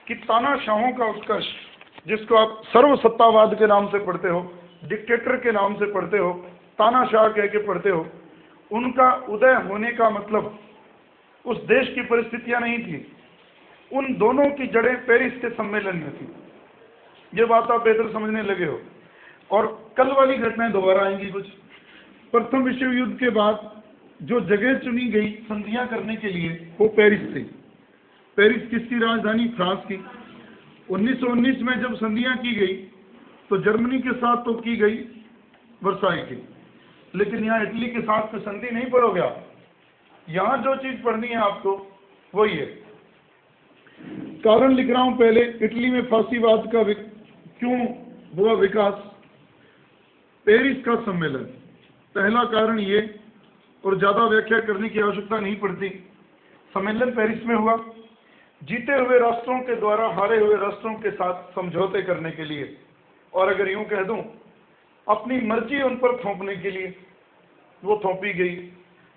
कि तानाशाहों का उत्कर्ष, जिसको आप सर्वसत्तावाद के नाम से पढ़ते हो, डिक्टेटर के नाम से पढ़ते हो, तानाशाह कह के पढ़ते हो, उनका उदय होने का मतलब उस देश की परिस्थितियां नहीं थी, उन दोनों की जड़ें पेरिस के सम्मेलन में थी। ये बात आप बेहतर समझने लगे हो। और कल वाली घटनाएं दोबारा आएंगी कुछ। प्रथम विश्व युद्ध के बाद जो जगह चुनी गई संधियां करने के लिए वो पेरिस थी। पेरिस किसकी राजधानी? फ्रांस की। 1919 में जब संधियां की गई तो जर्मनी के साथ तो की गई वर्साई की, लेकिन यहाँ इटली के साथ तो संधि नहीं पढ़ोगे आप। यहाँ जो चीज पढ़नी है आपको वही है। कारण लिख रहा हूं पहले, इटली में फांसीवाद का क्यों हुआ विकास? पेरिस का सम्मेलन, पहला कारण ये, और ज्यादा व्याख्या करने की आवश्यकता नहीं पड़ती। सम्मेलन पेरिस में हुआ जीते हुए राष्ट्रों के द्वारा हारे हुए राष्ट्रों के साथ समझौते करने के लिए, और अगर यूं कह दूं अपनी मर्जी उन पर थोपने के लिए। वो थोपी गई,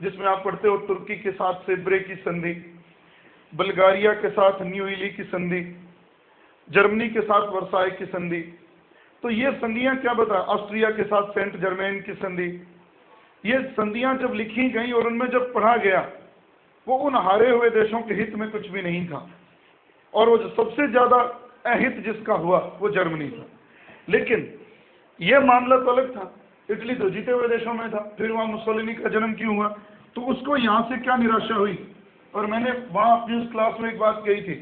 जिसमें आप पढ़ते हो तुर्की के साथ सेब्रे की संधि, बल्गारिया के साथ न्यूइली की संधि, जर्मनी के साथ वर्साई की संधि। तो ये संधियां क्या बता, ऑस्ट्रिया के साथ सेंट जर्मेन की संधि। ये संधियां जब लिखी गई और उनमें जब पढ़ा गया, वो उन हारे हुए देशों के हित में कुछ भी नहीं था, और वो जो सबसे ज्यादा अहित जिसका हुआ वो जर्मनी था। लेकिन यह मामला तो अलग था, इटली तो जीते हुए देशों में था। फिर वहां मुसोलिनी का जन्म क्यों हुआ? तो उसको यहां से क्या निराशा हुई? और मैंने वहां अपनी उस क्लास में एक बात कही थी,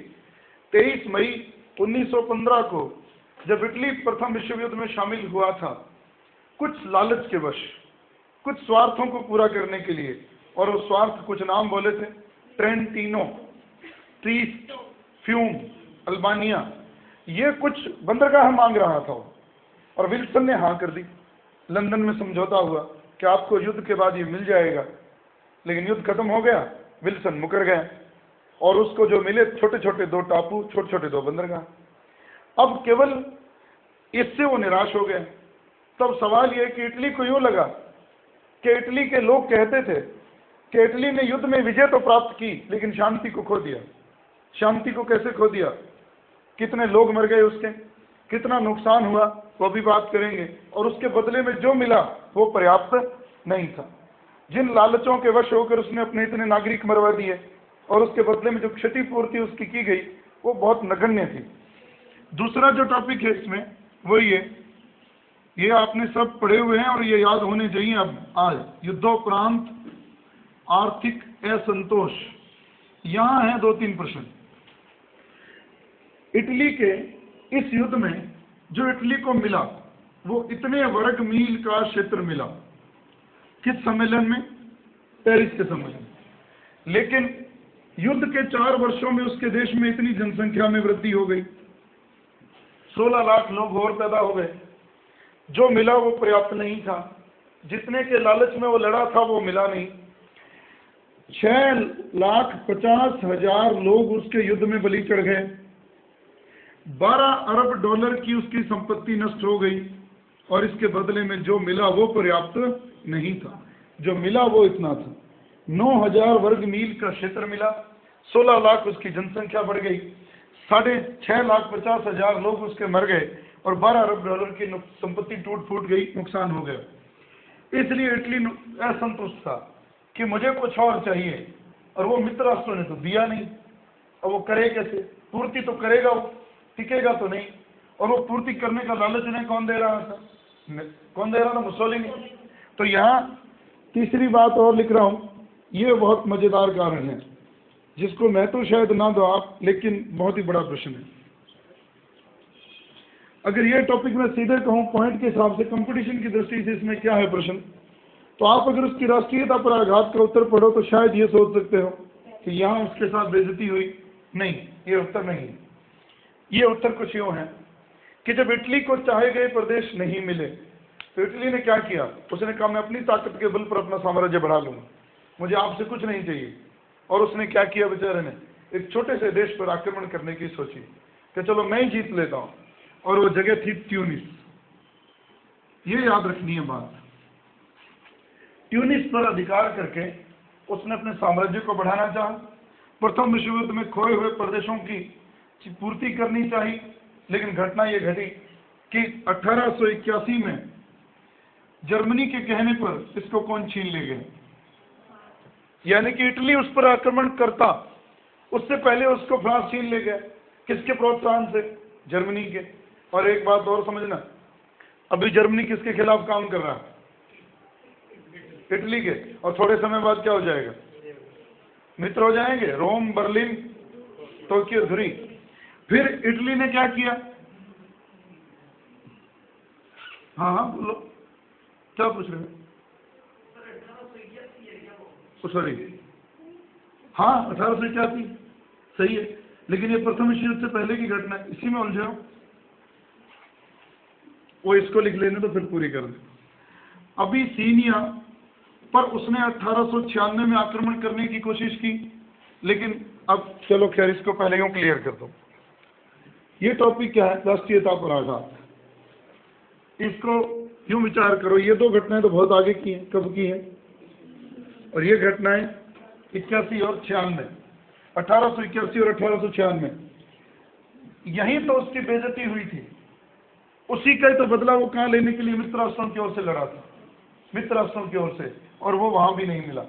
23 मई 1915 को जब इटली प्रथम विश्व युद्ध में शामिल हुआ था, कुछ लालच के वश, कुछ स्वार्थों को पूरा करने के लिए, और वो स्वार्थ कुछ नाम बोले थे, ट्रेंटिनो, ट्रीस्ट, फ्यूम, अल्बानिया, ये कुछ बंदरगाह मांग रहा था। और विल्सन ने हाँ कर दी। लंदन में समझौता हुआ कि आपको युद्ध के बाद ये मिल जाएगा, लेकिन युद्ध खत्म हो गया, विल्सन मुकर गया, और उसको जो मिले छोटे छोटे 2 टापू, छोटे छोटे 2 बंदरगाह। अब केवल इससे वो निराश हो गए। तब सवाल यह कि इटली को यूं लगा कि इटली के लोग कहते थे कि इटली ने युद्ध में विजय तो प्राप्त की, लेकिन शांति को खो दिया। शांति को कैसे खो दिया? कितने लोग मर गए उसके, कितना नुकसान हुआ, वो भी बात करेंगे। और उसके बदले में जो मिला वो पर्याप्त नहीं था। जिन लालचों के वश होकर उसने अपने इतने नागरिक मरवा दिए, और उसके बदले में जो क्षतिपूर्ति उसकी की गई वो बहुत नगण्य थी। दूसरा जो टॉपिक है इसमें वो ये आपने सब पढ़े हुए हैं और ये याद होने चाहिए। अब आज युद्धोपरांत आर्थिक असंतोष, यहां है 2-3 प्रश्न। इटली के इस युद्ध में जो इटली को मिला वो इतने वर्ग मील का क्षेत्र मिला। किस सम्मेलन में? पेरिस के सम्मेलन। लेकिन युद्ध के 4 वर्षों में उसके देश में इतनी जनसंख्या में वृद्धि हो गई, 16 लाख लोग और पैदा हो गए। जो मिला वो पर्याप्त नहीं था, जितने के लालच में वो लड़ा था वो मिला नहीं। 6,50,000 लोग उसके युद्ध में बलि चढ़ गए। 12 अरब डॉलर की उसकी संपत्ति नष्ट हो गई, और इसके बदले में जो मिला वो पर्याप्त नहीं था। जो मिला वो इतना था, 9,000 वर्ग मील का क्षेत्र मिला, 16 लाख उसकी जनसंख्या बढ़ गई, 6,50,000 लोग उसके मर गए, और 12 अरब डॉलर की संपत्ति टूट फूट गई, नुकसान हो गया। इसलिए इटली असंतुष्ट था कि मुझे कुछ और चाहिए, और वो मित्र राष्ट्रों ने तो दिया नहीं। और वो करे कैसे? पूर्ति तो करेगा वो, टिकेगा तो नहीं। और वो पूर्ति करने का लालच उन्हें कौन दे रहा था? कौन दे रहा था? मुसोलिनी। तो यहाँ तीसरी बात और लिख रहा हूं, ये बहुत मजेदार कारण है जिसको मैं तो शायद ना दो आप, लेकिन बहुत ही बड़ा प्रश्न है। अगर ये टॉपिक मैं सीधे कहूं पॉइंट के हिसाब से, कंपटीशन की दृष्टि से इसमें क्या है प्रश्न, तो आप अगर उसकी राष्ट्रीयता पर आघात का उत्तर पढ़ो तो शायद ये सोच सकते हो कि यहाँ उसके साथ बेइज्जती हुई। नहीं, ये उत्तर नहीं है। ये उत्तर कुछ यूँ है कि जब इटली को चाहे गए प्रदेश नहीं मिले तो इटली ने क्या किया? उसने कहा मैं अपनी ताकत के बल पर अपना साम्राज्य बढ़ा लूंगा, मुझे आपसे कुछ नहीं चाहिए। और उसने क्या किया बेचारे ने? एक छोटे से देश पर आक्रमण करने की सोची कि चलो मैं ही जीत लेता हूं, और वो जगह थी ट्यूनिस। ये याद रखनी है बात। ट्यूनिस पर अधिकार करके उसने अपने साम्राज्य को बढ़ाना चाहा। प्रथम विश्व युद्ध में खोए हुए प्रदेशों की पूर्ति करनी चाहिए, लेकिन घटना ये घटी कि 1881 में जर्मनी के कहने पर इसको कौन छीन ले गए, यानी कि इटली उस पर आक्रमण करता, उससे पहले उसको फ्रांस छीन ले गया। किसके प्रोत्साहन से? जर्मनी के। और एक बात और समझना, अभी जर्मनी किसके खिलाफ काम कर रहा है? इटली के। और थोड़े समय बाद क्या हो जाएगा? मित्र हो जाएंगे, रोम, बर्लिन, टोक्यो, धुरी। फिर इटली ने क्या किया? हाँ हाँ बोलो, क्या पूछ रहे हो? सॉरी, हाँ 1881 सही है, लेकिन ये प्रथम विश्व युद्ध से पहले की घटना है, इसी में उलझे हो। वो इसको लिख लेने तो फिर पूरी कर दे। अबिसीनिया पर उसने 1896 में आक्रमण करने की कोशिश की, लेकिन अब चलो खैर इसको पहले यूं क्लियर कर दो। ये टॉपिक क्या है? राष्ट्रीयता पर आघात। इसको यूं विचार करो, ये दो घटनाएं तो बहुत आगे की हैं। कब की हैं? और ये घटनाएं 81 और 96, 1881 और 1896, यहीं तो उसकी बेइज्जती हुई थी। उसी का ही तो बदला वो कहाँ लेने के लिए मित्र राष्ट्रों की ओर से लड़ा था, मित्र राष्ट्रों की ओर से, और वो वहां भी नहीं मिला।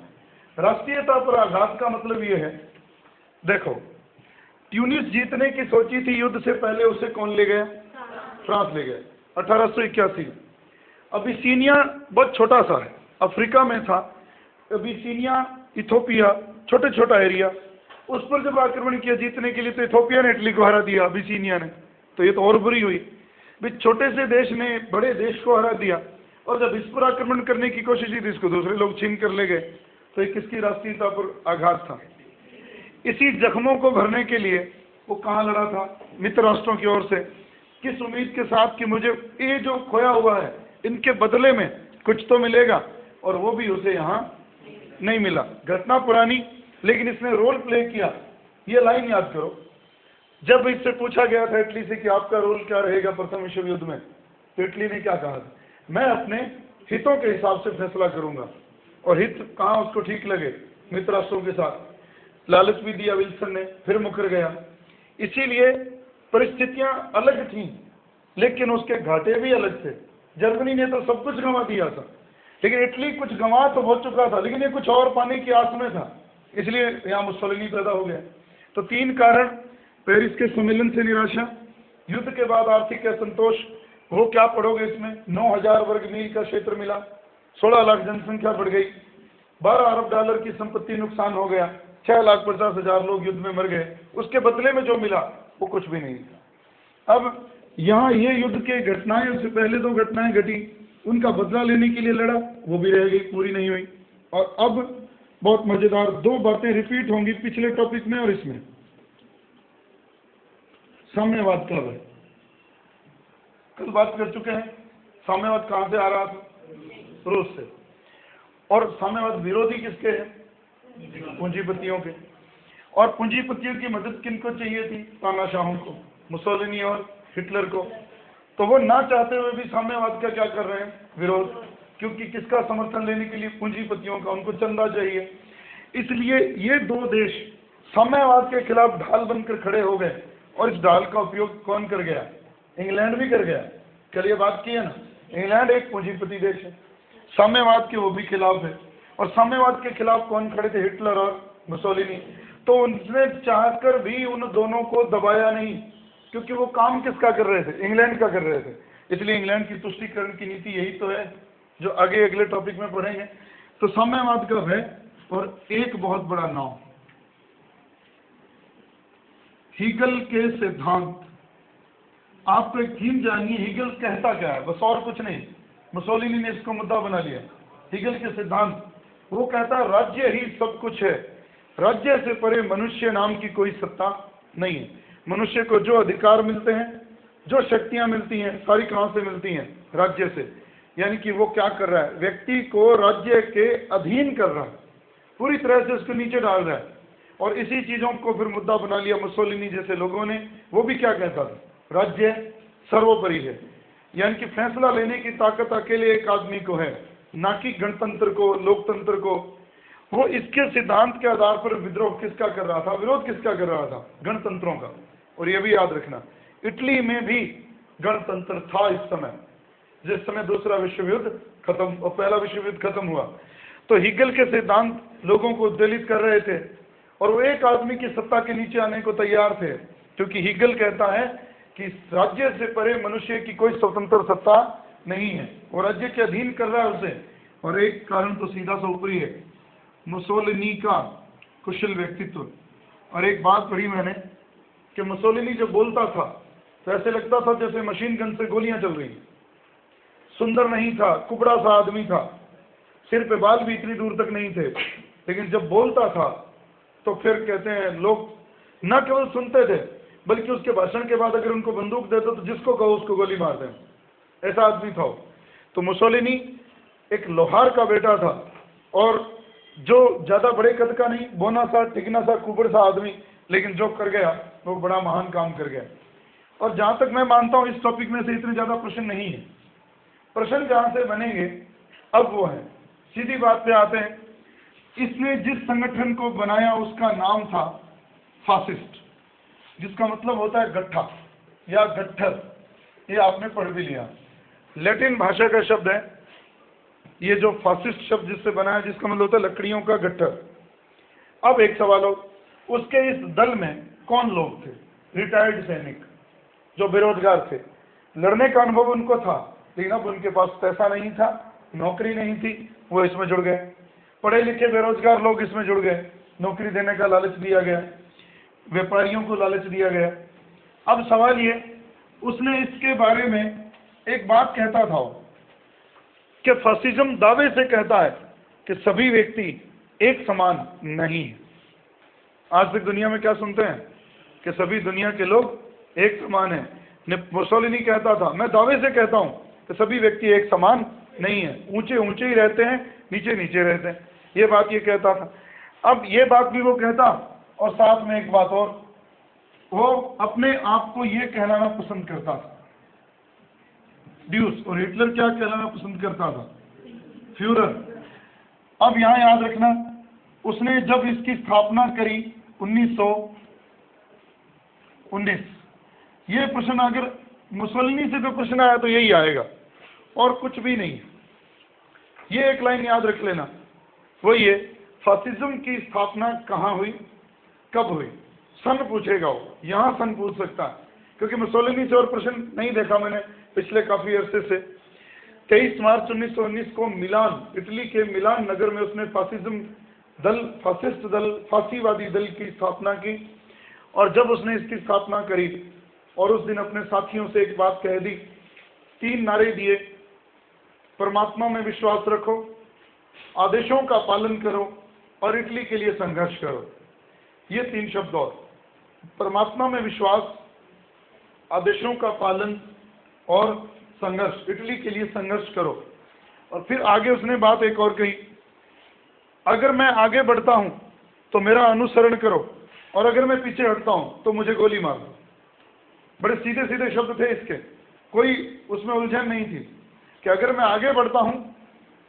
राष्ट्रीयता पर आघात का मतलब ये है, देखो ट्यूनिस जीतने की सोची थी युद्ध से पहले, उसे कौन ले गया? फ्रांस ले गया 1881। अबिसीनिया बहुत छोटा सा है, अफ्रीका में था। अबिसीनिया, इथोपिया, छोटे छोटा एरिया, उस पर जब आक्रमण किया जीतने के लिए, तो इथोपिया ने इटली को हरा दिया, अबिसीनिया ने। तो ये तो और बुरी हुई भी, छोटे से देश ने बड़े देश को हरा दिया। और जब इस पर आक्रमण करने की कोशिश की थी, इसको दूसरे लोग छीन कर ले गए। तो ये किसकी राष्ट्रीयता पर आघात था? इसी जख्मों को भरने के लिए वो कहाँ लड़ा था? मित्र राष्ट्रों की ओर से। किस उम्मीद के साथ कि मुझे ये जो खोया हुआ है इनके बदले में कुछ तो मिलेगा, और वो भी उसे यहाँ नहीं मिला। घटना पुरानी, लेकिन इसने रोल प्ले किया। ये लाइन याद करो, जब इससे पूछा गया था इटली से कि आपका रोल क्या रहेगा प्रथम विश्व युद्ध में, तो इटली ने क्या कहा था? मैं अपने हितों के हिसाब से फैसला करूंगा। और हित कहाँ उसको ठीक लगे? मित्र राष्ट्रों के साथ। लालच भी दिया विल्सन ने, फिर मुकर गया। इसीलिए परिस्थितियां अलग थीं, लेकिन उसके घाटे भी अलग थे। जर्मनी ने तो सब कुछ गंवा दिया था, लेकिन इटली कुछ गंवा तो बहुत चुका था, लेकिन ये कुछ और पाने की आस में था, इसलिए यहाँ मुसोलिनी पैदा हो गया। तो 3 कारण: पेरिस के सम्मेलन से निराशा, युद्ध के बाद आर्थिक असंतोष। वो क्या पढ़ोगे इसमें? 9000 वर्ग मील का क्षेत्र मिला, 16 लाख जनसंख्या बढ़ गई, 12 अरब डॉलर की संपत्ति नुकसान हो गया, 6,50,000 लोग युद्ध में मर गए। उसके बदले में जो मिला वो कुछ भी नहीं था। अब यहाँ ये युद्ध के घटनाएं, उससे पहले 2 घटनाएं घटी, उनका बदला लेने के लिए लड़ा, वो भी रह गई, पूरी नहीं हुई। और अब बहुत मजेदार 2 बातें रिपीट होंगी पिछले टॉपिक में और इसमें। साम्यवाद कब है? कल बात कर चुके हैं। साम्यवाद कहाँ से आ रहा था? रूस से। और साम्यवाद विरोधी किसके हैं? पूंजीपतियों के। और पूंजीपतियों की मदद किनको चाहिए थी? तानाशाहों को, मुसोलिनी और हिटलर को। तो वो ना चाहते हुए भी साम्यवाद का क्या कर रहे हैं? विरोध। क्योंकि किसका समर्थन लेने के लिए? पूंजीपतियों का, उनको चंदा चाहिए। इसलिए ये 2 देश साम्यवाद के खिलाफ ढाल बनकर खड़े हो गए। और इस ढाल का उपयोग कौन कर गया? इंग्लैंड भी कर गया। कल ये बात की है ना, इंग्लैंड एक पूंजीपति देश है, साम्यवाद के वो भी खिलाफ है। और साम्यवाद के खिलाफ कौन खड़े थे? हिटलर और मुसोलिनी। तो उनने चाहकर भी उन दोनों को दबाया नहीं, क्योंकि वो काम किसका कर रहे थे? इंग्लैंड का कर रहे थे। इसलिए इंग्लैंड की तुष्टीकरण की नीति यही तो है, जो आगे अगले टॉपिक में पढ़ेंगे। तो साम्यवाद का है। और एक बहुत बड़ा नाम, हीगल के सिद्धांत। आपको एक थीम जानिए, हीगल कहता क्या है, बस और कुछ नहीं। मुसोलिनी ने इसको मुद्दा बना लिया। हीगल के सिद्धांत, वो कहता है राज्य ही सब कुछ है, राज्य से परे मनुष्य नाम की कोई सत्ता नहीं है। मनुष्य को जो अधिकार मिलते हैं, जो शक्तियां मिलती हैं, सारी कहां से मिलती हैं? राज्य से। यानी कि वो क्या कर रहा है? व्यक्ति को राज्य के अधीन कर रहा है, पूरी तरह से उसको नीचे डाल रहा है। और इसी चीजों को फिर मुद्दा बना लिया मुसोलिनी जैसे लोगों ने। वो भी क्या कहता था? राज्य सर्वोपरि है, यानी कि फैसला लेने की ताकत अकेले एक आदमी को है, ना कि गणतंत्र को, लोकतंत्र को। वो इसके सिद्धांत के आधार पर विद्रोह किसका कर रहा था? विरोध किसका कर रहा था? गणतंत्रों का। और ये भी याद रखना, इटली में भी गणतंत्र था इस समय, जिस समय दूसरा विश्व युद्ध खत्म और पहला विश्व युद्ध खत्म हुआ। तो हिगल के सिद्धांत लोगों को उद्वेलित कर रहे थे, और वो एक आदमी की सत्ता के नीचे आने को तैयार थे, क्योंकि हिगल कहता है कि राज्य से परे मनुष्य की कोई स्वतंत्र सत्ता नहीं है, वो राज्य के अधीन कर रहा है उसे। और एक कारण तो सीधा सा ऊपरी है, मुसोलिनी का कुशल व्यक्तित्व। और एक बात पढ़ी मैंने कि मुसोलिनी जब बोलता था तो ऐसे लगता था जैसे मशीन गन से गोलियां चल रही। सुंदर नहीं था, कुबड़ा सा आदमी था, सिर पे बाल भी इतनी दूर तक नहीं थे, लेकिन जब बोलता था तो फिर कहते हैं लोग न केवल सुनते थे, बल्कि उसके भाषण के बाद अगर उनको बंदूक देते तो जिसको कहो उसको गोली मार दें, ऐसा आदमी था। तो मुसोलिनी एक लोहार का बेटा था, और जो ज्यादा बड़े कद का नहीं, बोना सा टिकना सा कुबड़ सा आदमी, लेकिन जो कर गया वो बड़ा महान काम कर गया। और जहां तक मैं मानता हूं इस टॉपिक में से इतने ज्यादा प्रश्न नहीं है। प्रश्न जहां से बनेंगे अब वो है, सीधी बात पे आते हैं, इसने जिस संगठन को बनाया उसका नाम था फासिस्ट, जिसका मतलब होता है गट्ठा या गट्ठर। ये आपने पढ़ भी लिया, लैटिन भाषा का शब्द है ये जो फासिस्ट शब्द जिससे बना है, जिसका मतलब होता है लकड़ियों का गट्ठर। अब एक सवाल हो, उसके इस दल में कौन लोग थे? रिटायर्ड सैनिक जो बेरोजगार थे, लड़ने का अनुभव उनको था, लेकिन अब उनके पास पैसा नहीं था, नौकरी नहीं थी, वो इसमें जुड़ गए। पढ़े लिखे बेरोजगार लोग इसमें जुड़ गए, नौकरी देने का लालच दिया गया, व्यापारियों को लालच दिया गया। अब सवाल ये, उसने इसके बारे में एक बात कहता था कि फासिज्म दावे से कहता है कि सभी व्यक्ति एक समान नहीं है। आज तक दुनिया में क्या सुनते हैं कि सभी दुनिया के लोग एक समान है। मुसोलिनी कहता था, मैं दावे से कहता हूं कि सभी व्यक्ति एक समान नहीं है, ऊंचे ऊंचे ही रहते हैं, नीचे नीचे रहते हैं। ये बात ये कहता था। अब ये बात भी वो कहता, और साथ में एक बात और, वो अपने आप को ये कहलाना पसंद करता था ड्यूस, और हिटलर क्या कहलाना पसंद करता था? फ्यूरर। अब यहां याद रखना, उसने जब इसकी स्थापना करी 1919, ये प्रश्न अगर मुसोलिनी से कोई प्रश्न आया तो यही आएगा, और कुछ भी नहीं। ये एक लाइन याद रख लेना, वो ये, फासिज्म की स्थापना कहाँ हुई, कब हुई? सन पूछेगा वो, यहां सन पूछ सकता है, क्योंकि मुसोलिनी से और प्रश्न नहीं देखा मैंने पिछले काफी अरसे से। 23 मार्च 1919 को मिलान, इटली के मिलान नगर में उसने फासिज्म दल, फासिस्ट दल, फांसीवादी दल की स्थापना की। और जब उसने इसकी स्थापना करी और उस दिन अपने साथियों से एक बात कह दी, 3 नारे दिए, परमात्मा में विश्वास रखो, आदेशों का पालन करो और इटली के लिए संघर्ष करो। ये 3 शब्द, और परमात्मा में विश्वास, आदेशों का पालन और संघर्ष, इटली के लिए संघर्ष करो। और फिर आगे उसने बात एक और कही, अगर मैं आगे बढ़ता हूं तो मेरा अनुसरण करो, और अगर मैं पीछे हटता हूं तो मुझे गोली मार दो। बड़े सीधे सीधे शब्द थे इसके, कोई उसमें उलझन नहीं थी कि अगर मैं आगे बढ़ता हूं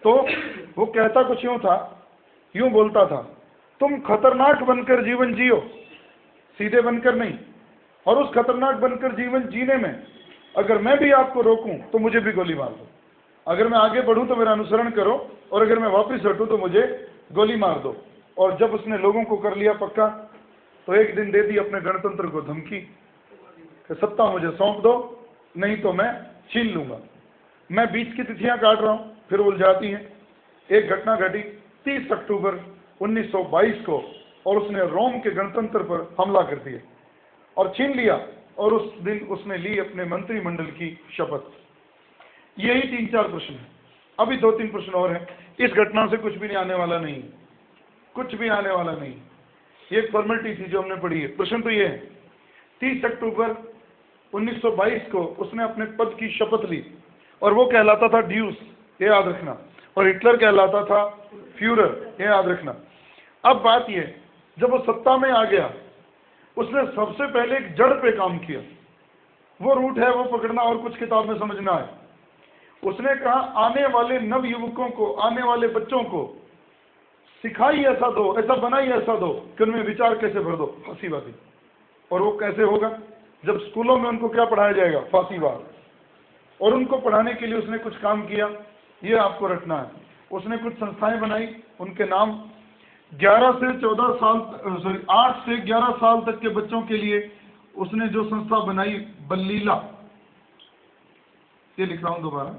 तो वो कहता कुछ यूं था, यूं बोलता था, तुम खतरनाक बनकर जीवन जियो, सीधे बनकर नहीं, और उस खतरनाक बनकर जीवन जीने में अगर मैं भी आपको रोकूं तो मुझे भी गोली मार दो। अगर मैं आगे बढ़ूं तो मेरा अनुसरण करो, और अगर मैं वापस हटूं तो मुझे गोली मार दो। और जब उसने लोगों को कर लिया पक्का, तो एक दिन दे दी अपने गणतंत्र को धमकी कि सत्ता मुझे सौंप दो, नहीं तो मैं छीन लूंगा। मैं बीच की तिथियां काट रहा हूं, फिर उलझाती हैं। एक घटना घटी 30 अक्टूबर 1922 को, और उसने रोम के गणतंत्र पर हमला कर दिया और छीन लिया, और उस दिन उसने ली अपने मंत्रिमंडल की शपथ। यही 3-4 प्रश्न हैं। अभी 2-3 प्रश्न और हैं। इस घटना से कुछ भी नहीं आने वाला, नहीं कुछ भी आने वाला नहीं, ये एक फॉर्मेलिटी थी जो हमने पढ़ी है। प्रश्न तो ये है, 30 अक्टूबर 1922 को उसने अपने पद की शपथ ली, और वो कहलाता था ड्यूस, ये याद रखना, और हिटलर कहलाता था फ्यूरर, ये याद रखना। अब बात ये, जब वो सत्ता में आ गया, उसने सबसे पहले एक जड़ पे काम किया। वो रूट है वो पकड़ना, और कुछ किताब में समझना है। उसने कहा आने वाले नव युवकों को, आने वाले बच्चों को सिखाई ऐसा दो, ऐसा बनाई ऐसा दो कि उनमें विचार कैसे भर दो, फांसीवादी। और वो कैसे होगा? जब स्कूलों में उनको क्या पढ़ाया जाएगा? फांसीवाद। और उनको पढ़ाने के लिए उसने कुछ काम किया, ये आपको रखना है। उसने कुछ संस्थाएं बनाई, उनके नाम 11 से 14 साल 8 से 11 साल तक के बच्चों के लिए उसने जो संस्था बनाई, बल्लीला, ये लिख रहा हूं दोबारा,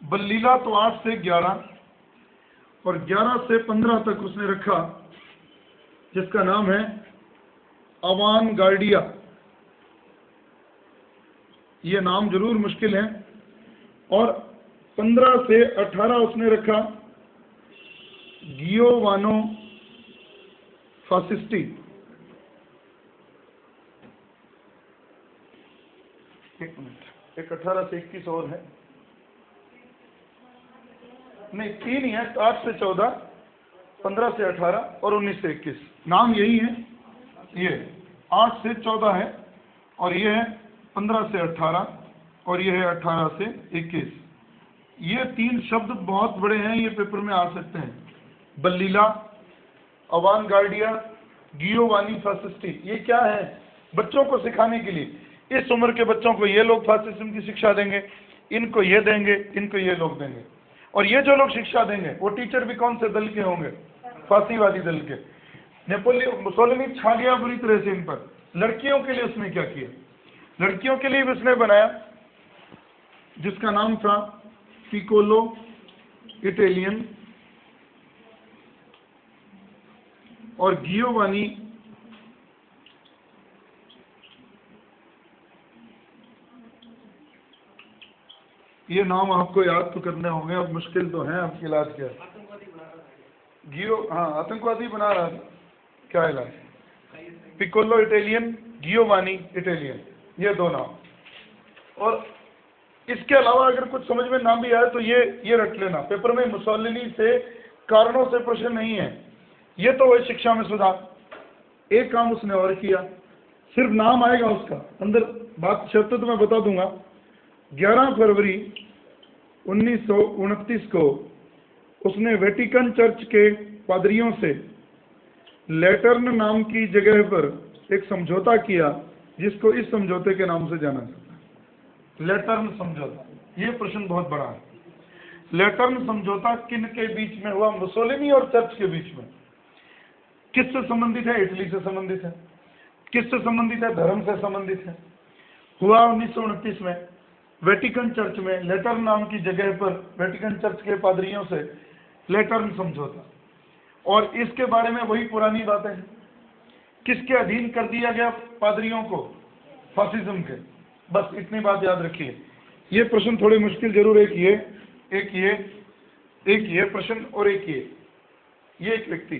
बल्लीला तो 8 से 11 और 11 से 15 तक उसने रखा, जिसका नाम है अवान गार्डिया। ये नाम जरूर मुश्किल है। और 15 से 18 उसने रखा गियोवानो फासिस्टी। एक मिनट, एक 18 से 21 और है, नहीं 3 ही है, 8 से 14, 15 से 18 और 19 से 21, नाम यही है। ये 8 से 14 है और ये है 15 से 18 और ये है 18 से 21। ये 3 शब्द बहुत बड़े हैं, ये पेपर में आ सकते हैं। बल्लीला, अवान गार्डिया, गियोवानी फासिस्टी। ये क्या है? बच्चों को सिखाने के लिए। इस उम्र के बच्चों को ये लोग फासिज्म की शिक्षा देंगे, इनको ये देंगे, इनको ये लोग देंगे। और ये जो लोग शिक्षा देंगे वो टीचर भी कौन से दल के होंगे? फांसीवादी दल के। मुसोलिनी छा गया बुरी तरह से इन पर। लड़कियों के लिए उसने क्या किया? लड़कियों के लिए भी उसने बनाया, जिसका नाम था पिकोलो इटालियन और गियोवानी ये नाम आपको याद तो करने होंगे, अब मुश्किल तो है आपके इलाज क्या? हाँ, आतंकवादी बना रहा था। क्या इलाज? पिकोलो इटालियन, गियोवानी इटालियन, ये 2 नाम। और इसके अलावा अगर कुछ समझ में ना भी आए तो ये रट लेना, पेपर में मुसोलिनी से कारणों से प्रश्न नहीं है। ये तो वही शिक्षा में सुधार। एक काम उसने और किया, सिर्फ नाम आएगा उसका, अंदर बात शर्त तो मैं बता दूंगा। 11 फरवरी 1929 को उसने वेटिकन चर्च के पादरियों से लेटर्न नाम की जगह पर एक समझौता किया, जिसको इस समझौते के नाम से जाना जाता है, लेटर्न समझौता। ये प्रश्न बहुत बड़ा है। लेटर्न समझौता किन के बीच में हुआ? मुसोलिनी और चर्च के बीच में। किससे संबंधित है? इटली से संबंधित है। किससे संबंधित है? धर्म से संबंधित है। हुआ 1929 में वेटिकन चर्च में, लेटर्न नाम की जगह पर वेटिकन चर्च के पादरियों से लेटर्न समझौता। और इसके बारे में वही पुरानी बातें हैं। किसके अधीन कर दिया गया पादरियों को? फासिज्म के। बस इतनी बात याद रखिए। ये प्रश्न थोड़े मुश्किल जरूर, एक ये प्रश्न और एक ये एक व्यक्ति,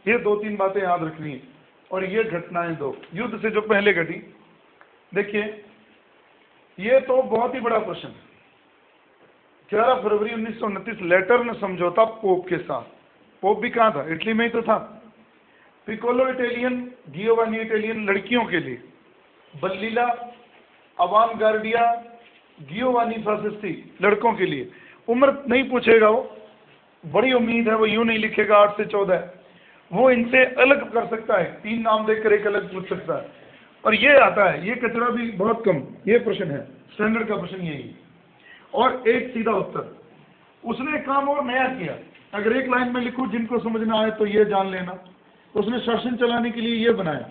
ये 2-3 बातें याद रखनी है। और ये घटनाएं 2 युद्ध से जो पहले घटी, देखिए ये तो बहुत ही बड़ा प्रश्न है। 11 फरवरी 1929 लेटर्न समझौता पोप के साथ। पोप भी कहाँ था? इटली में ही तो था। पिकोलो इटालियन, गियोवानी इटालियन लड़कियों के लिए, बल्लीला, अवान गार्डिया, गियोवानी फासिस्टी लड़कों के लिए। उम्र नहीं पूछेगा वो, बड़ी उम्मीद है, वो यूं नहीं लिखेगा 8 से 14, वो इनसे अलग कर सकता है, 3 नाम देकर एक अलग पूछ सकता है। और ये आता है, ये कचरा भी बहुत कम, ये प्रश्न है, स्टैंडर्ड का प्रश्न यही है। और एक सीधा उत्तर। उसने काम और नया किया, अगर एक लाइन में लिखूं जिनको समझना आए तो ये जान लेना, उसने शासन चलाने के लिए ये बनाया,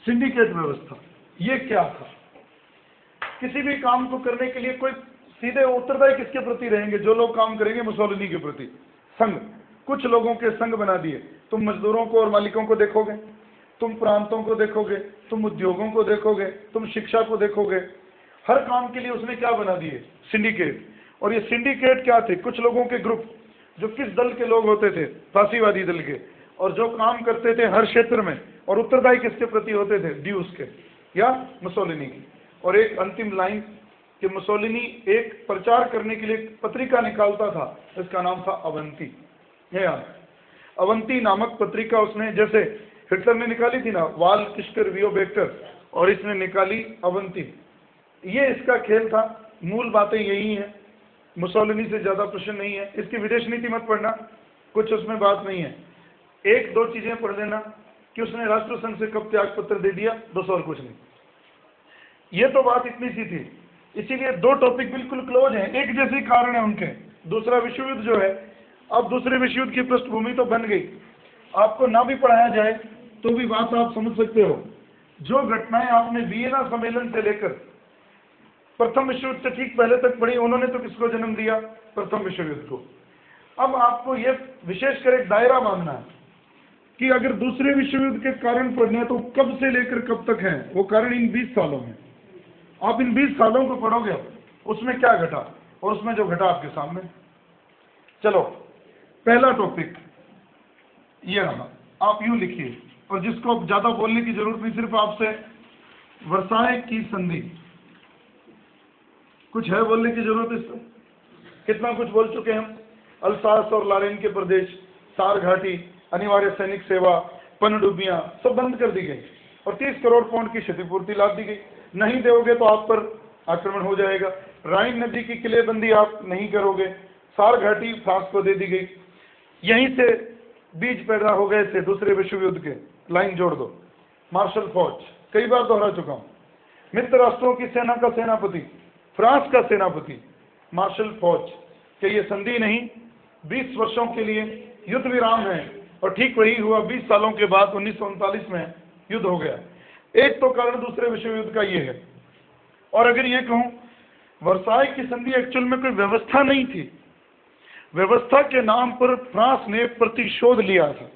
सिंडिकेट व्यवस्था। ये क्या था? किसी भी काम को करने के लिए कोई सीधे उत्तरदायी किसके प्रति रहेंगे? जो लोग काम करेंगे मुसोलिनी के प्रति। संघ, कुछ लोगों के संघ बना दिए। तुम मजदूरों को और मालिकों को देखोगे, तुम प्रांतों को देखोगे, तुम उद्योगों को देखोगे, तुम शिक्षा को देखोगे। हर काम के लिए उसने क्या बना दिए? सिंडिकेट। और ये सिंडिकेट क्या थे? कुछ लोगों के ग्रुप, जो किस दल के लोग होते थे? फांसीवादी दल के, और जो काम करते थे हर क्षेत्र में, और उत्तरदायी किसके प्रति होते थे? ड्यूस के या मुसोलिनी की। और एक अंतिम लाइन कि मुसोलिनी एक प्रचार करने के लिए पत्रिका निकालता था, इसका नाम था अवंती। अवंती नामक पत्रिका उसने, जैसे हिटलर ने निकाली थी ना वाल किशकर वियो बेक्टर, और इसने निकाली अवंती। ये इसका खेल था। मूल बातें यही हैं, मुसोलिनी से ज्यादा प्रश्न नहीं है। इसकी विदेश नीति मत पढ़ना, कुछ उसमें बात नहीं है। 1-2 चीजें पढ़ लेना कि उसने राष्ट्रसंघ से कब त्याग पत्र दे दिया, बस और कुछ नहीं। ये तो बात इतनी सी थी। इसीलिए दो टॉपिक बिल्कुल क्लोज हैं, एक जैसे कारण है उनके। दूसरा विश्व युद्ध जो है, अब दूसरे विश्व युद्ध की पृष्ठभूमि तो बन गई, आपको ना भी पढ़ाया जाए तो भी बात आप समझ सकते हो। जो घटनाएं आपने वियना सम्मेलन से लेकर प्रथम विश्व युद्ध से ठीक पहले तक पढ़ी, उन्होंने तो किसको जन्म दिया, प्रथम विश्व युद्ध को। अब आपको ये विशेषकर एक दायरा मानना है कि अगर दूसरे विश्व युद्ध के कारण पढ़ने हैं तो कब से लेकर कब तक है, वो कारण इन 20 सालों में। आप इन 20 सालों को पढ़ोगे उसमें क्या घटा, और उसमें जो घटा आपके सामने। चलो पहला टॉपिक ये रहा, आप यूं लिखिए, और जिसको अब ज्यादा बोलने की जरूरत नहीं, सिर्फ आपसे वर्साय की संधि, कुछ है बोलने की जरूरत इस पर? कितना कुछ बोल चुके हैं हम। अल्सास और लारेन के प्रदेश, सार घाटी, अनिवार्य सैनिक सेवा, पनडुब्बियां सब बंद कर दी गई और 30 करोड़ पाउंड की क्षतिपूर्ति लाद दी गई। नहीं दोगे तो आप पर आक्रमण हो जाएगा। राइन नदी की किलेबंदी आप नहीं करोगे, सार घाटी फ्रांस को दे दी गई। यहीं से बीज पैदा हो गए थे दूसरे विश्व युद्ध के। लाइन जोड़ दो। मार्शल फौज, कई बार दोहरा चुका हूं, मित्र राष्ट्रों की सेना का सेनापति, फ्रांस का सेनापति, मार्शल फौज कि ये संधि नहीं, 20 वर्षों के लिए युद्ध विराम है। और ठीक वही हुआ, 20 सालों के बाद 1939 में युद्ध हो गया। एक तो कारण दूसरे विश्व युद्ध का ये है। और अगर ये कहूं, वर्साय की संधि एक्चुअल में कोई व्यवस्था नहीं थी, व्यवस्था के नाम पर फ्रांस ने प्रतिशोध लिया था।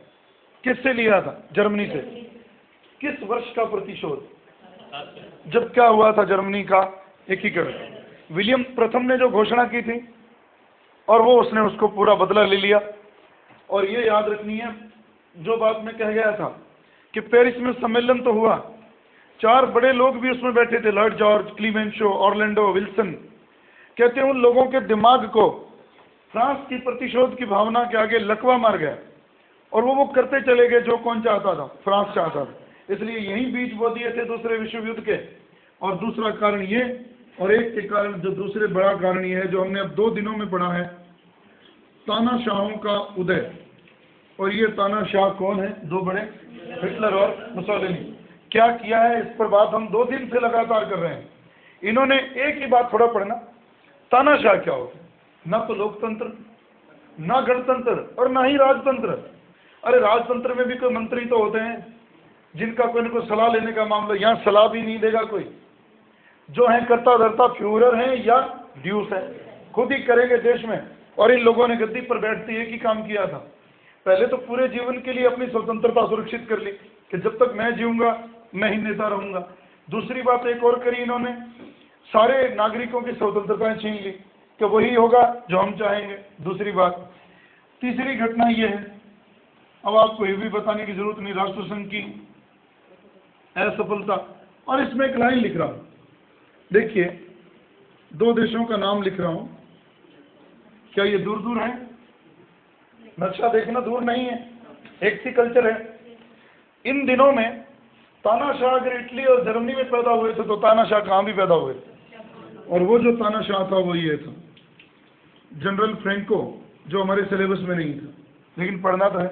किससे लिया था? जर्मनी से। किस वर्ष का प्रतिशोध? जब क्या हुआ था जर्मनी का एकीकरण। विलियम प्रथम ने जो घोषणा की थी और वो उसने उसको पूरा बदला ले लिया। और ये याद रखनी है जो बात मैं कह गया था कि पेरिस में सम्मेलन तो हुआ, 4 बड़े लोग भी उसमें बैठे थे, लॉर्ड जॉर्ज, क्लीमेंशो, ऑरलैंडो, विल्सन। कहते हैं उन लोगों के दिमाग को फ्रांस की प्रतिशोध की भावना के आगे लकवा मार गया और वो करते चले गए जो कौन चाहता था, फ्रांस चाहता था। इसलिए यही बीज बो दिए थे दूसरे विश्व युद्ध के। और दूसरा कारण ये, और एक के कारण जो दूसरे बड़ा कारण ये है जो हमने अब 2 दिनों में पढ़ा है, तानाशाहों का उदय। और ये तानाशाह कौन है? 2 बड़े, हिटलर और मुसोलिनी। क्या किया है इस पर बात हम 2 दिन से लगातार कर रहे हैं। इन्होंने एक ही बात थोड़ा पढ़ना, तानाशाह क्या होता है? ना तो लोकतंत्र, ना गणतंत्र और ना ही राजतंत्र। अरे राजतंत्र में भी कोई मंत्री तो होते हैं जिनका कोई न कोई सलाह लेने का मामला, यहाँ सलाह भी नहीं देगा कोई। जो है करता धरता फ्यूरर हैं या ड्यूस है, खुद ही करेंगे देश में। और इन लोगों ने गद्दी पर बैठते एक ही काम किया था, पहले तो पूरे जीवन के लिए अपनी स्वतंत्रता सुरक्षित कर ली कि जब तक मैं जीऊंगा मैं ही नेता रहूंगा। दूसरी बात एक और करी इन्होंने, सारे नागरिकों की स्वतंत्रताएं छीन ली कि वही होगा जो हम चाहेंगे। दूसरी बात। तीसरी घटना यह है, अब आपको ये भी बताने की जरूरत नहीं, राष्ट्रसंघ की असफलता। और इसमें एक लाइन लिख रहा हूं, देखिए 2 देशों का नाम लिख रहा हूं। क्या ये दूर दूर है? नक्शा देखना दूर नहीं है, एक सी कल्चर है। इन दिनों में तानाशाह अगर इटली और जर्मनी में पैदा हुए थे तो तानाशाह कहां भी पैदा हुए थे। और वो जो तानाशाह था वो ये था, जनरल फ्रैंको, जो हमारे सिलेबस में नहीं था लेकिन पढ़ना तो है।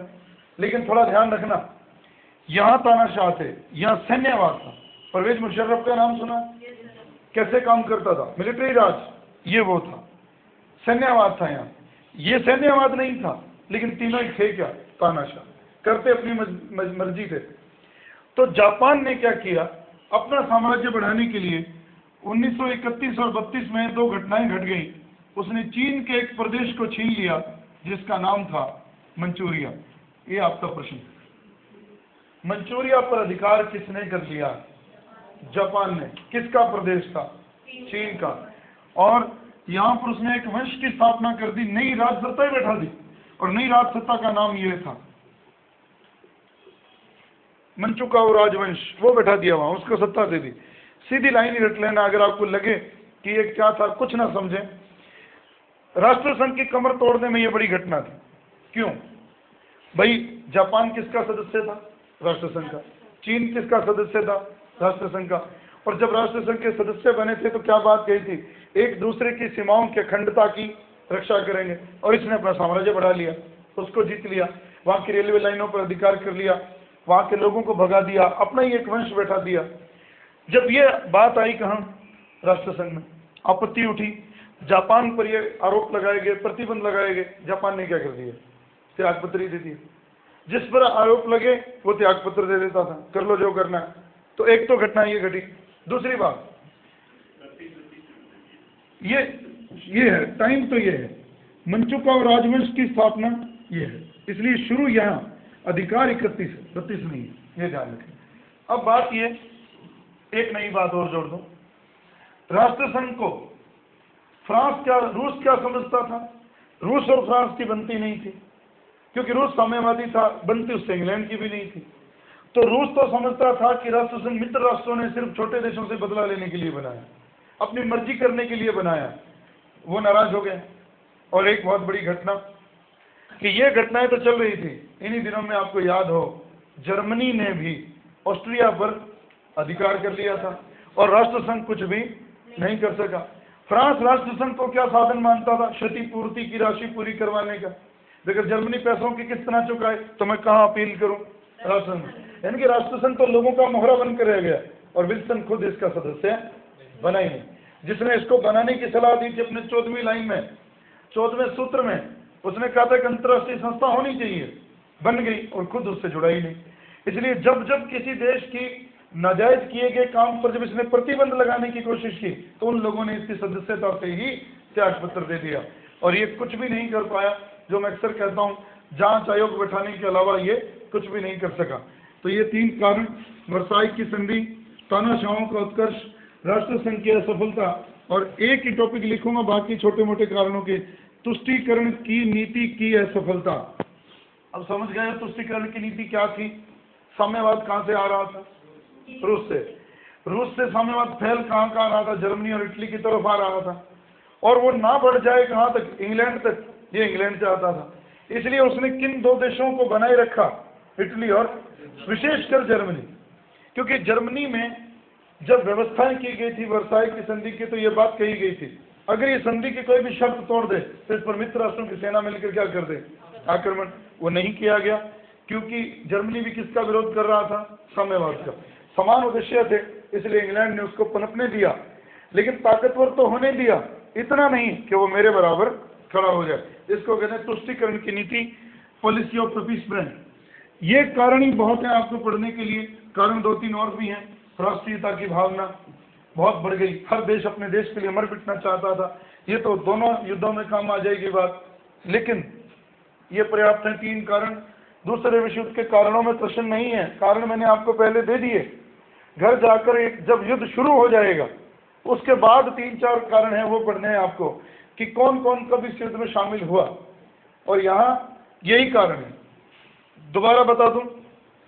लेकिन थोड़ा ध्यान रखना, यहाँ तानाशाह थे, यहाँ सैन्यवाद था। परवेज मुशर्रफ का नाम सुना? कैसे काम करता था, मिलिट्री राज, ये वो था। सैन्यवाद था यहाँ, ये सैन्यवाद नहीं था। लेकिन तीनों ही थे क्या? तानाशाह, करते अपनी मर्जी थे। तो जापान ने क्या किया, अपना साम्राज्य बढ़ाने के लिए 1931 और 32 में 2 घटनाएं घट गई। उसने चीन के एक प्रदेश को छीन लिया जिसका नाम था मंचूरिया। ये आपका प्रश्न। मंचूरिया पर अधिकार किसने कर लिया? जापान ने। किसका प्रदेश था? चीन का। और यहाँ पर उसने एक वंश की स्थापना कर दी, नई राजसत्ता बैठा दी। और नई राजसत्ता का नाम यह था मंचुकाओ राजवंश, वो बैठा दिया वहां, उसको सत्ता दे दी। सीधी लाइन ही रट लेना अगर आपको लगे कि ये क्या था, कुछ ना समझे। राष्ट्रसंघ की कमर तोड़ने में ये बड़ी घटना थी। क्यों भाई? जापान किसका सदस्य था? राष्ट्रसंघ का। चीन किसका सदस्य था? राष्ट्रसंघ का। और जब राष्ट्रसंघ के सदस्य बने थे तो क्या बात कही थी? एक दूसरे की सीमाओं की अखंडता की रक्षा करेंगे। और इसने अपना साम्राज्य बढ़ा लिया, उसको जीत लिया, वहां की रेलवे लाइनों पर अधिकार कर लिया, वहाँ के लोगों को भगा दिया, अपना ही एक वंश बैठा दिया। जब ये बात आई कहाँ, राष्ट्रसंघ में आपत्ति उठी, जापान पर ये आरोप लगाए गए, प्रतिबंध लगाए गए। जापान ने क्या कर दिया, त्यागपत्र ही दे दिया। जिस पर आरोप लगे वो त्यागपत्र दे देता था, कर लो जो करना है। तो एक तो घटना ये घटी। दूसरी बात ये है, टाइम तो ये है, मंचुका और राजवंश की स्थापना ये है, इसलिए शुरू यहाँ अधिकार 31-32 नहीं है, ये ध्यान रखें। अब बात ये, एक नई बात और जोड़ दो, राष्ट्रसंघ को रूस क्या समझता था? रूस और फ्रांस की बनती नहीं थी, क्योंकि रूस साम्यवादी था, बनती उससे इंग्लैंड की भी नहीं थी। तो रूस तो समझता था कि राष्ट्रसंघ मित्र राष्ट्रों ने सिर्फ छोटे देशों से बदला लेने के लिए बनाया, अपनी मर्जी करने के लिए बनाया। वो नाराज हो गए। और एक बहुत बड़ी घटना, कि ये घटनाएं तो चल रही थी, इन्हीं दिनों में आपको याद हो जर्मनी ने भी ऑस्ट्रिया पर अधिकार कर लिया था और राष्ट्रसंघ कुछ भी नहीं कर सका। फ्रांस राष्ट्रसंघ को क्या साधन मानता था? क्षतिपूर्ति की राशि पूरी करवाने का। अगर जर्मनी पैसों की किस्त ना चुकाए तो मैं कहाँ अपील करूं? राष्ट्रसंघ। यानी कि राष्ट्रसंघ तो लोगों का मोहरा बनकर रह गया और विल्सन खुद इसका सदस्य बना ही नहीं। जिसने इसको बनाने की सलाह दी थी अपने 14वीं लाइन में, 14वें सूत्र में, उसने कहा था कि अंतर्राष्ट्रीय संस्था होनी चाहिए, बन गई और खुद उससे जुड़ा ही नहीं। इसलिए जब जब किसी देश की नाजायज किए गए काम पर जब इसने प्रतिबंध लगाने की कोशिश की तो उन लोगों ने इसकी सदस्यता से ही त्यागपत्र दे दिया और ये कुछ भी नहीं कर पाया। जो मैं अक्सर कहता हूँ, जांच आयोग बैठाने के अलावा ये कुछ भी नहीं कर सका। तो ये 3 कारण, वर्साई की संधि, तानाशाहों का उत्कर्ष, राष्ट्रसंघ की असफलता, और एक ही टॉपिक लिखूंगा बाकी छोटे मोटे कारणों के, तुष्टीकरण की नीति की असफलता। अब समझ गए तुष्टीकरण की नीति क्या थी? साम्यवाद कहाँ से आ रहा था? रूस से। रूस से साम्यवाद फैल कहाँ आ रहा था? जर्मनी और इटली की तरफ आ रहा था, और वो ना बढ़ जाए कहाँ तक? इंग्लैंड तक। ये इंग्लैंड से आता था। इसलिए उसने किन 2 देशों को बनाए रखा? इटली और विशेषकर जर्मनी। क्योंकि जर्मनी में जब व्यवस्थाएं की गई थी वर्साई की संधि की, तो ये बात कही गई थी, अगर ये संधि की कोई भी शर्त तोड़ दे तो इस पर मित्र राष्ट्रों की सेना मिलकर क्या कर दे? आक्रमण। वो नहीं किया गया, क्योंकि जर्मनी भी किसका विरोध कर रहा था? साम्यवाद का। समान उद्देश्य थे, इसलिए इंग्लैंड ने उसको पनपने दिया, लेकिन ताकतवर तो होने दिया, इतना नहीं कि वो मेरे बराबर खड़ा हो जाए। इसको कहते हैं तुष्टीकरण की नीति, पॉलिसी ऑफ अपीसमेंट। ये कारण ही बहुत है आपको पढ़ने के लिए। कारण 2-3 और भी हैं। राष्ट्रीयता की भावना बहुत बढ़ गई, हर देश अपने देश के लिए मर पिटना चाहता था। ये तो दोनों युद्धों में काम आ जाएगी बात, लेकिन ये पर्याप्त है 3 कारण। दूसरे विश्व युद्ध के कारणों में प्रश्न नहीं है, कारण मैंने आपको पहले दे दिए। घर जाकर जब युद्ध शुरू हो जाएगा उसके बाद 3-4 कारण हैं, वो पढ़ने हैं आपको कि कौन कौन कब इस युद्ध में शामिल हुआ, और यहाँ यही कारण है। दोबारा बता दूं,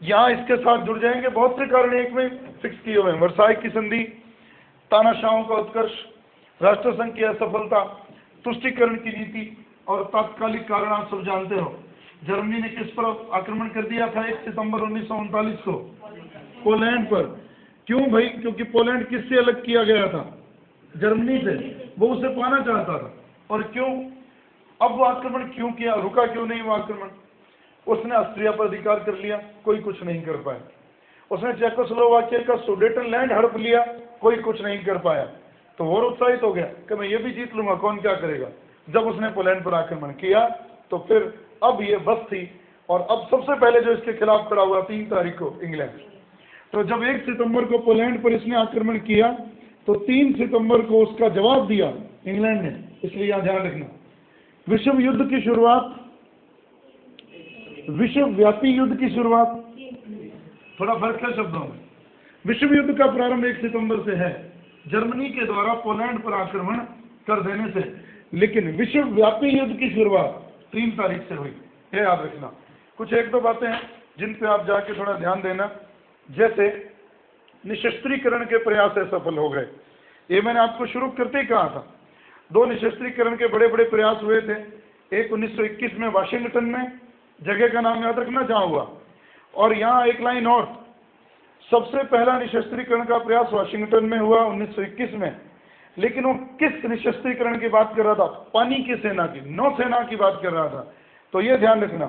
यहाँ इसके साथ जुड़ जाएंगे बहुत से कारण, एक में फिक्स किए हुए हैं। वर्साई की संधि, तानाशाहों का उत्कर्ष, राष्ट्रसंघ की असफलता, तुष्टीकरण की नीति, और तात्कालिक कारण आप सब जानते हो। जर्मनी ने किस पर आक्रमण कर दिया था 1 सितंबर 1939 को? पोलैंड पर। क्यों भाई? क्योंकि पोलैंड किससे अलग किया गया था? जर्मनी से। वो उसे पाना चाहता था। और क्यों? अब वो आक्रमण क्यों किया? रुका क्यों नहीं वो आक्रमण? उसने ऑस्ट्रिया पर अधिकार कर लिया, कोई कुछ नहीं कर पाया। उसने चेकोस्लोवाकिया का सुडेटनलैंड हड़प लिया, कोई कुछ नहीं कर पाया। तो वो उत्साहित हो गया कि मैं ये भी जीत लूंगा, कौन क्या करेगा। जब उसने पोलैंड पर आक्रमण किया तो फिर अब ये बस थी, और अब सबसे पहले जो इसके खिलाफ खड़ा हुआ 3 तारीख को इंग्लैंड। तो जब 1 सितंबर को पोलैंड पर इसने आक्रमण किया तो 3 सितंबर को उसका जवाब दिया इंग्लैंड ने। इसलिए यहाँ ध्यान रखना, विश्व युद्ध की शुरुआत, विश्वव्यापी युद्ध की शुरुआत, थोड़ा फर्क है शब्दों में। विश्व युद्ध का प्रारंभ 1 सितंबर से है, जर्मनी के द्वारा पोलैंड पर आक्रमण कर देने से, लेकिन विश्वव्यापी युद्ध की शुरुआत 3 तारीख से हुई। ये याद रखना। कुछ 1-2 बातें हैं जिन पे आप जाके थोड़ा ध्यान देना, जैसे निशस्त्रीकरण के प्रयास असफल हो गए। ये मैंने आपको शुरू करते ही कहा था। 2 निशस्त्रीकरण के बड़े बड़े प्रयास हुए थे। एक 1921 में वाशिंगटन में, जगह का नाम याद रखना जहाँ हुआ, और यहाँ एक लाइन और, सबसे पहला निशस्त्रीकरण का प्रयास वाशिंगटन में हुआ 1921 में। लेकिन वो किस निशस्त्रीकरण की बात कर रहा था? पानी की सेना की, नौसेना की बात कर रहा था। तो ये ध्यान रखना,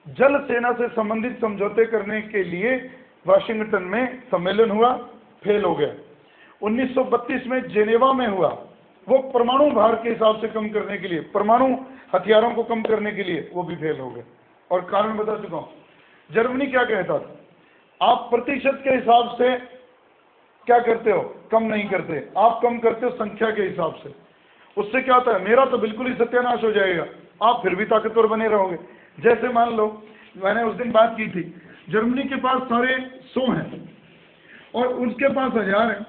जल सेना से संबंधित समझौते करने के लिए वाशिंगटन में सम्मेलन हुआ, फेल हो गया। 1932 में जेनेवा में हुआ, वो परमाणु भार के हिसाब से कम करने के लिए, परमाणु हथियारों को कम करने के लिए, वो भी फेल हो गए। और कारण बता चुका हूं। जर्मनी क्या कहता था, आप प्रतिशत के हिसाब से क्या करते हो, कम नहीं करते, आप कम करते हो संख्या के हिसाब से। उससे क्या होता है, मेरा तो बिल्कुल ही सत्यानाश हो जाएगा, आप फिर भी ताकतवर बने रहोगे। जैसे मान लो, मैंने उस दिन बात की थी, जर्मनी के पास सारे 100 हैं और उसके पास 1000 है,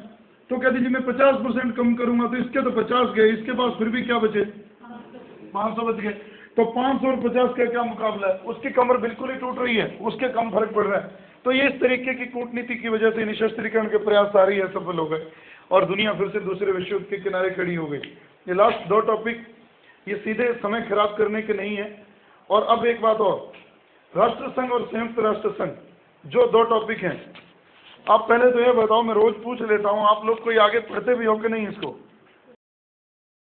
तो कहते जी मैं 50% कम करूंगा, तो इसके तो 50 गए, इसके पास फिर भी क्या बचे, 500 बच गए। तो 500 और 50 का क्या मुकाबला है, उसकी कमर बिल्कुल ही टूट रही है, उसके कम फर्क पड़ रहा है। तो ये इस तरीके की कूटनीति की वजह से निशस्त्रीकरण के प्रयास सारे ही असफल हो गए और दुनिया फिर से दूसरे विश्व युद्ध के किनारे खड़ी हो गई। ये लास्ट 2 टॉपिक ये सीधे समय खराब करने के नहीं है। और अब एक बात और, राष्ट्र संघ और संयुक्त राष्ट्र संघ जो 2 टॉपिक हैं, आप पहले तो ये बताओ, मैं रोज पूछ लेता हूँ, आप लोग कोई आगे पढ़ते भी हो कि नहीं इसको?